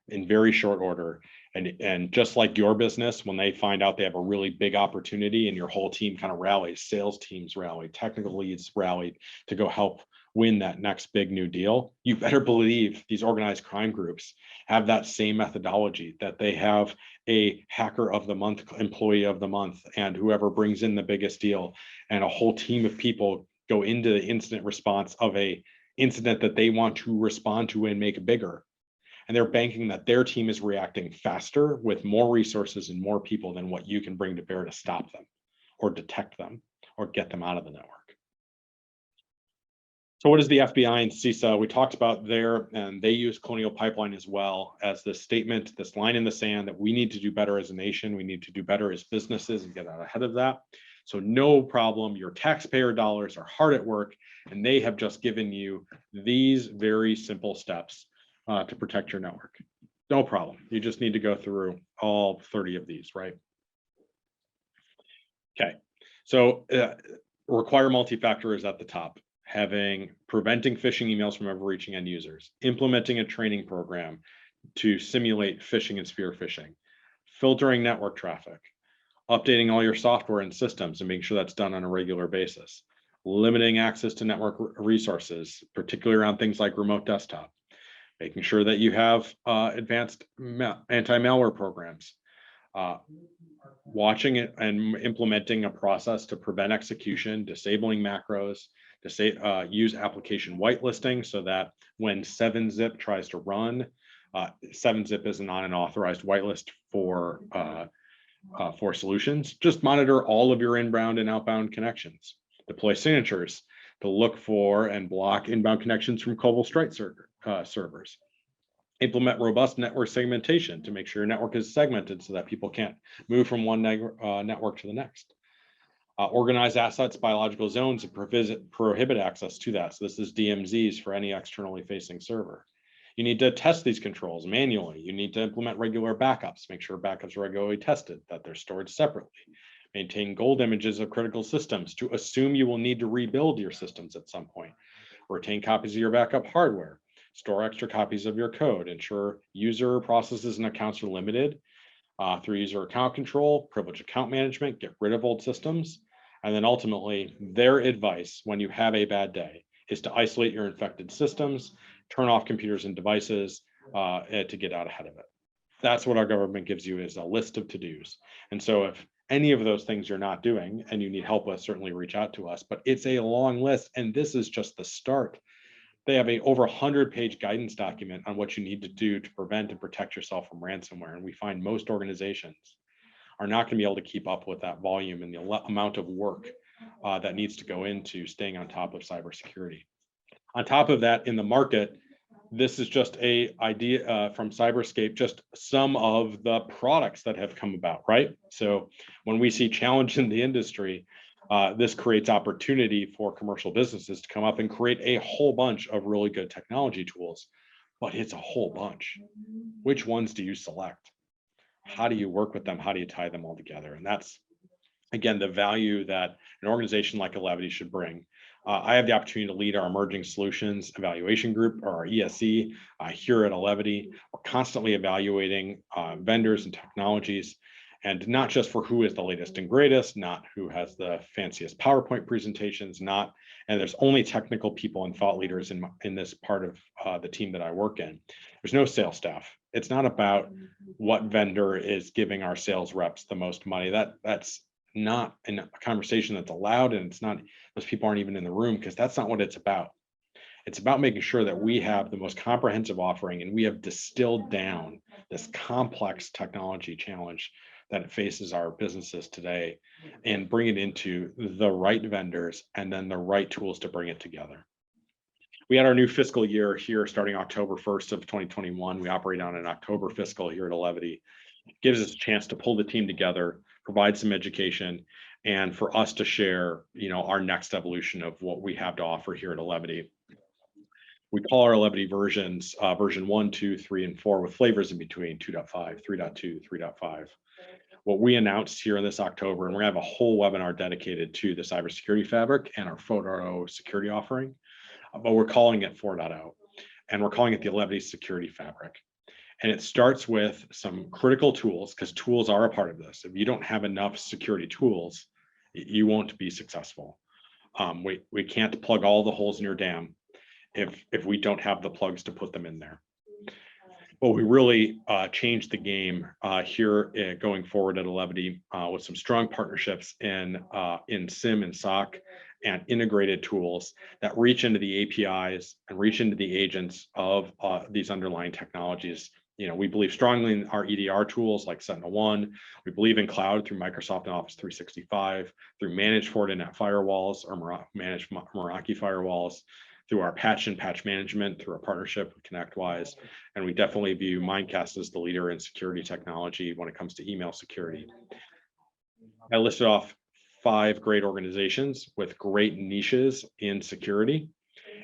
in very short order. And just like your business, when they find out they have a really big opportunity and your whole team kind of rallies, sales teams rally, technical leads rallied to go help win that next big new deal, you better believe these organized crime groups have that same methodology, that they have a hacker of the month, employee of the month, and whoever brings in the biggest deal, and a whole team of people go into the incident response of a incident that they want to respond to and make bigger. And they're banking that their team is reacting faster with more resources and more people than what you can bring to bear to stop them or detect them or get them out of the network. So what is the FBI and CISA? We talked about there, and they use Colonial Pipeline as well as this statement, this line in the sand that we need to do better as a nation. We need to do better as businesses and get out ahead of that. So no problem, your taxpayer dollars are hard at work, and they have just given you these very simple steps to protect your network. No problem. You just need to go through all 30 of these, right? Okay, so require multi-factor is at the top. Preventing phishing emails from ever reaching end users, implementing a training program to simulate phishing and spear phishing, filtering network traffic, updating all your software and systems and making sure that's done on a regular basis, limiting access to network resources, particularly around things like remote desktop, making sure that you have advanced anti-malware programs, watching it and implementing a process to prevent execution, disabling macros, use application whitelisting so that when 7-zip tries to run, 7-zip is not an authorized whitelist for solutions. Just monitor all of your inbound and outbound connections. Deploy signatures to look for and block inbound connections from Cobol Strike servers. Implement robust network segmentation to make sure your network is segmented so that people can't move from one network to the next. Organize assets by logical zones and prohibit access to that. So this is DMZs for any externally facing server. You need to test these controls manually. You need to implement regular backups, make sure backups are regularly tested, that they're stored separately. Maintain gold images of critical systems to assume you will need to rebuild your systems at some point. Retain copies of your backup hardware. Store extra copies of your code. Ensure user processes and accounts are limited through user account control, privileged account management, get rid of old systems. And then ultimately, their advice when you have a bad day is to isolate your infected systems, turn off computers and devices to get out ahead of it. That's what our government gives you, is a list of to-dos. And so if any of those things you're not doing and you need help with, certainly reach out to us. But it's a long list, and this is just the start. They have a over 100-page guidance document on what you need to do to prevent and protect yourself from ransomware. And we find most organizations are not going to be able to keep up with that volume and the amount of work that needs to go into staying on top of cybersecurity. On top of that, in the market, this is just a idea from Cyberscape, just some of the products that have come about, right? So when we see challenge in the industry, this creates opportunity for commercial businesses to come up and create a whole bunch of really good technology tools, but it's a whole bunch. Which ones do you select? How do you work with them? How do you tie them all together? And that's, again, the value that an organization like Alevity should bring. I have the opportunity to lead our emerging solutions evaluation group, or our ESE, here at Alevity. We're constantly evaluating vendors and technologies, and not just for who is the latest and greatest, not who has the fanciest PowerPoint presentations, and there's only technical people and thought leaders in this part of the team that I work in. There's no sales staff. It's not about what vendor is giving our sales reps the most money. That's not a conversation that's allowed, and it's not, those people aren't even in the room, because that's not what it's about. It's about making sure that we have the most comprehensive offering, and we have distilled down this complex technology challenge that it faces our businesses today, and bring it into the right vendors and then the right tools to bring it together. We had our new fiscal year here starting October 1st of 2021. We operate on an October fiscal here at Alevity. It gives us a chance to pull the team together, provide some education, and for us to share, our next evolution of what we have to offer here at Alevity. We call our Alevity versions version 1, 2, 3, and 4 with flavors in between: 2.5, 3.2, 3.5. What we announced here in this October, and we're gonna have a whole webinar dedicated to the cybersecurity fabric and our 4.0 security offering, but we're calling it 4.0, and we're calling it the Alevity Security Fabric. And it starts with some critical tools, because tools are a part of this. If you don't have enough security tools, you won't be successful. We can't plug all the holes in your dam if we don't have the plugs to put them in there. But we really changed the game here going forward at Alevity with some strong partnerships in SIM and SOC and integrated tools that reach into the APIs and reach into the agents of these underlying technologies. We believe strongly in our EDR tools like SentinelOne. We believe in cloud through Microsoft and Office 365, through managed Fortinet firewalls or managed Meraki firewalls, through our patch and patch management, through our partnership with ConnectWise. And we definitely view Mimecast as the leader in security technology when it comes to email security. I listed off 5 great organizations with great niches in security,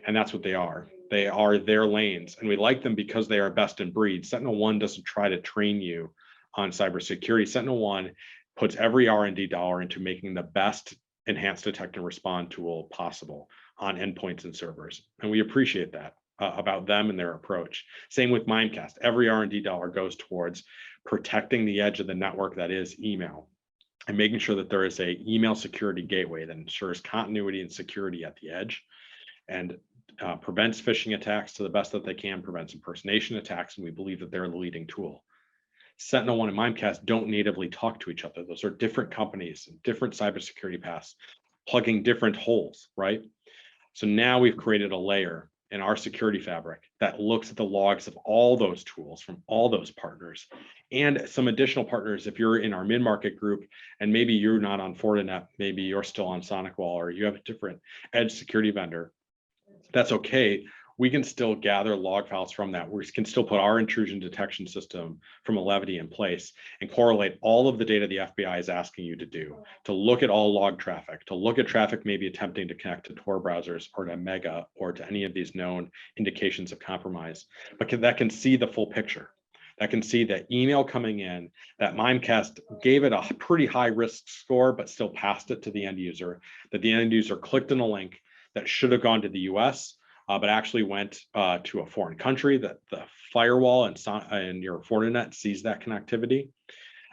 and that's what they are. They are their lanes, and we like them because they are best in breed. SentinelOne doesn't try to train you on cybersecurity. SentinelOne puts every R&D dollar into making the best enhanced detect and respond tool possible on endpoints and servers, and we appreciate that about them and their approach. Same with Mimecast. Every R&D dollar goes towards protecting the edge of the network that is email, and making sure that there is a email security gateway that ensures continuity and security at the edge. And prevents phishing attacks to the best that they can, prevents impersonation attacks, and we believe that they're the leading tool. Sentinel-1 and Mimecast don't natively talk to each other. Those are different companies and different cybersecurity paths, plugging different holes, right? So now we've created a layer in our security fabric that looks at the logs of all those tools from all those partners and some additional partners. If you're in our mid-market group and maybe you're not on Fortinet, maybe you're still on SonicWall, or you have a different edge security vendor, that's okay. We can still gather log files from that. We can still put our intrusion detection system from Levity in place and correlate all of the data the FBI is asking you to do, to look at all log traffic, to look at traffic maybe attempting to connect to Tor browsers or to Mega or to any of these known indications of compromise, but that can see the full picture. That can see that email coming in, that Mimecast gave it a pretty high risk score, but still passed it to the end user, that the end user clicked on a link that should have gone to the US, but actually went to a foreign country, that the firewall and your Fortinet sees that connectivity.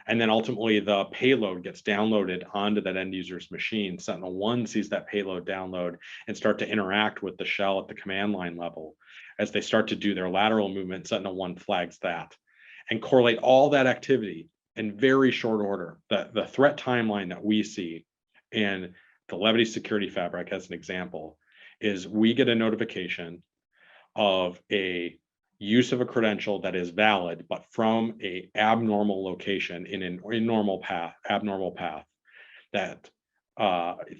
And then ultimately the payload gets downloaded onto that end user's machine. Sentinel-1 sees that payload download and start to interact with the shell at the command line level. As they start to do their lateral movement, Sentinel-1 flags that and correlate all that activity in very short order. The threat timeline that we see in the Levity security fabric, as an example, is we get a notification of a use of a credential that is valid, but from a abnormal location in an abnormal path, that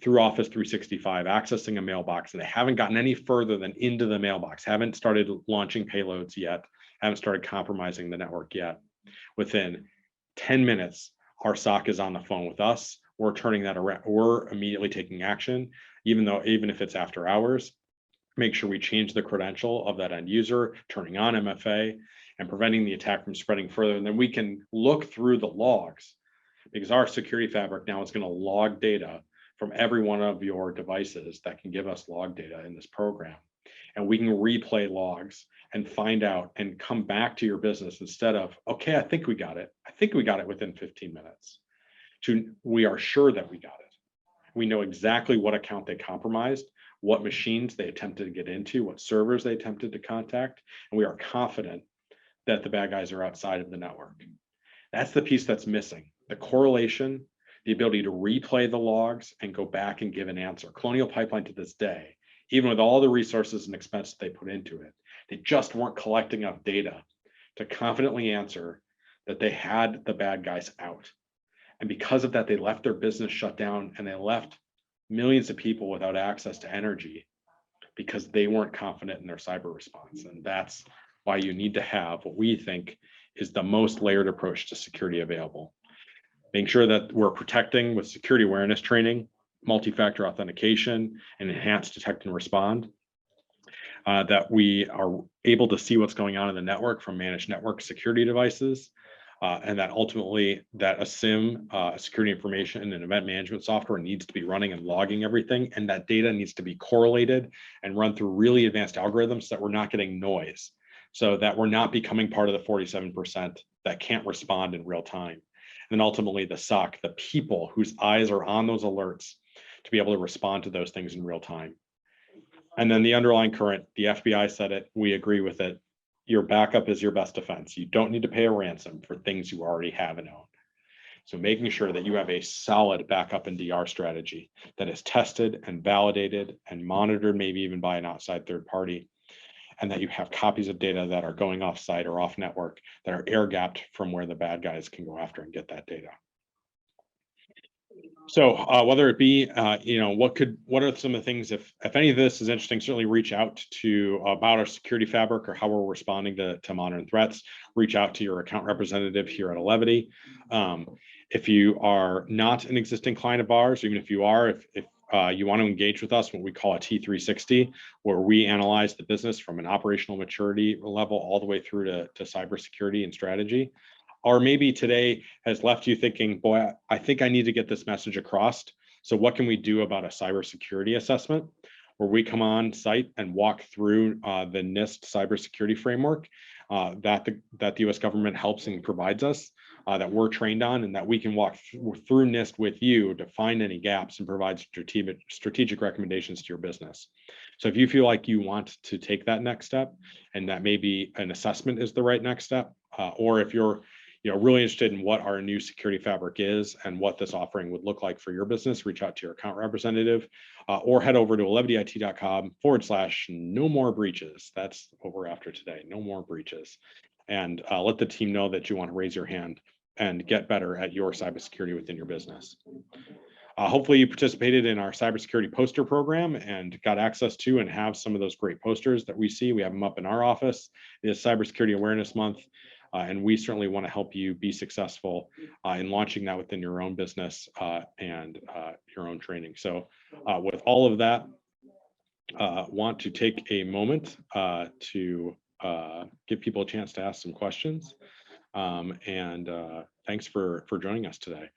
through Office 365, accessing a mailbox, and they haven't gotten any further than into the mailbox, haven't started launching payloads yet, haven't started compromising the network yet. Within 10 minutes, our SOC is on the phone with us. We're turning that around. We're immediately taking action, even if it's after hours. Make sure we change the credential of that end user, turning on MFA, and preventing the attack from spreading further. And then we can look through the logs, because our security fabric now is going to log data from every one of your devices that can give us log data in this program. And we can replay logs and find out and come back to your business instead of, okay, I think we got it. I think we got it within 15 minutes. We are sure that we got it. We know exactly what account they compromised, what machines they attempted to get into, what servers they attempted to contact, and we are confident that the bad guys are outside of the network. That's the piece that's missing. The correlation, the ability to replay the logs and go back and give an answer. Colonial Pipeline to this day, even with all the resources and expense they put into it, they just weren't collecting enough data to confidently answer that they had the bad guys out. And because of that, they left their business shut down, and they left millions of people without access to energy because they weren't confident in their cyber response. And that's why you need to have what we think is the most layered approach to security available. Making sure that we're protecting with security awareness training, multi-factor authentication, and enhanced detect and respond. That we are able to see what's going on in the network from managed network security devices, and that ultimately that a SIM, security information and event management software needs to be running and logging everything, and that data needs to be correlated and run through really advanced algorithms so that we're not getting noise, so that we're not becoming part of the 47% that can't respond in real time. And then ultimately the SOC, the people whose eyes are on those alerts to be able to respond to those things in real time. And then the underlying current, the FBI said it, we agree with it. Your backup is your best defense. You don't need to pay a ransom for things you already have and own. So making sure that you have a solid backup and DR strategy that is tested and validated and monitored, maybe even by an outside third party, and that you have copies of data that are going off site or off network that are air gapped from where the bad guys can go after and get that data. So whether it be, what are some of the things, if any of this is interesting, certainly reach out to about our security fabric or how we're responding to modern threats. Reach out to your account representative here at Levity. If you are not an existing client of ours, even if you are, if you want to engage with us, what we call a T360, where we analyze the business from an operational maturity level all the way through to cybersecurity and strategy. Or maybe today has left you thinking, boy, I think I need to get this message across. So what can we do about a cybersecurity assessment, where we come on site and walk through the NIST cybersecurity framework that the US government helps and provides us, that we're trained on, and that we can walk through NIST with you to find any gaps and provide strategic recommendations to your business. So if you feel like you want to take that next step, and that maybe an assessment is the right next step, or if you're really interested in what our new security fabric is and what this offering would look like for your business, reach out to your account representative, or head over to 11dit.com/no more breaches. That's what we're after today. No more breaches. And let the team know that you want to raise your hand and get better at your cybersecurity within your business. Hopefully you participated in our cybersecurity poster program and got access to and have some of those great posters that we see. We have them up in our office. It is Cybersecurity Awareness Month, and we certainly want to help you be successful in launching that within your own business and your own training. So with all of that, want to take a moment to give people a chance to ask some questions. And thanks for joining us today.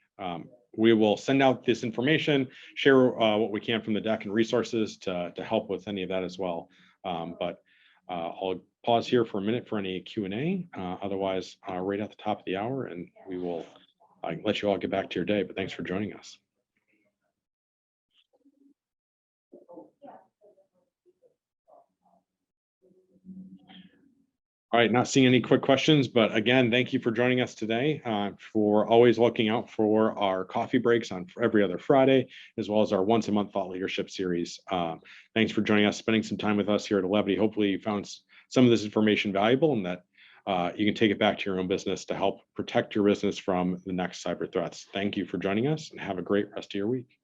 We will send out this information, share what we can from the deck and resources to help with any of that as well. But I'll pause here for a minute for any Q&A. Otherwise, right at the top of the hour, and we will let you all get back to your day. But thanks for joining us. All right, not seeing any quick questions, but again, thank you for joining us today, for always looking out for our coffee breaks on every other Friday, as well as our once a month thought leadership series. Thanks for joining us, spending some time with us here at Levity. Hopefully you found some of this information valuable and that you can take it back to your own business to help protect your business from the next cyber threats. Thank you for joining us and have a great rest of your week.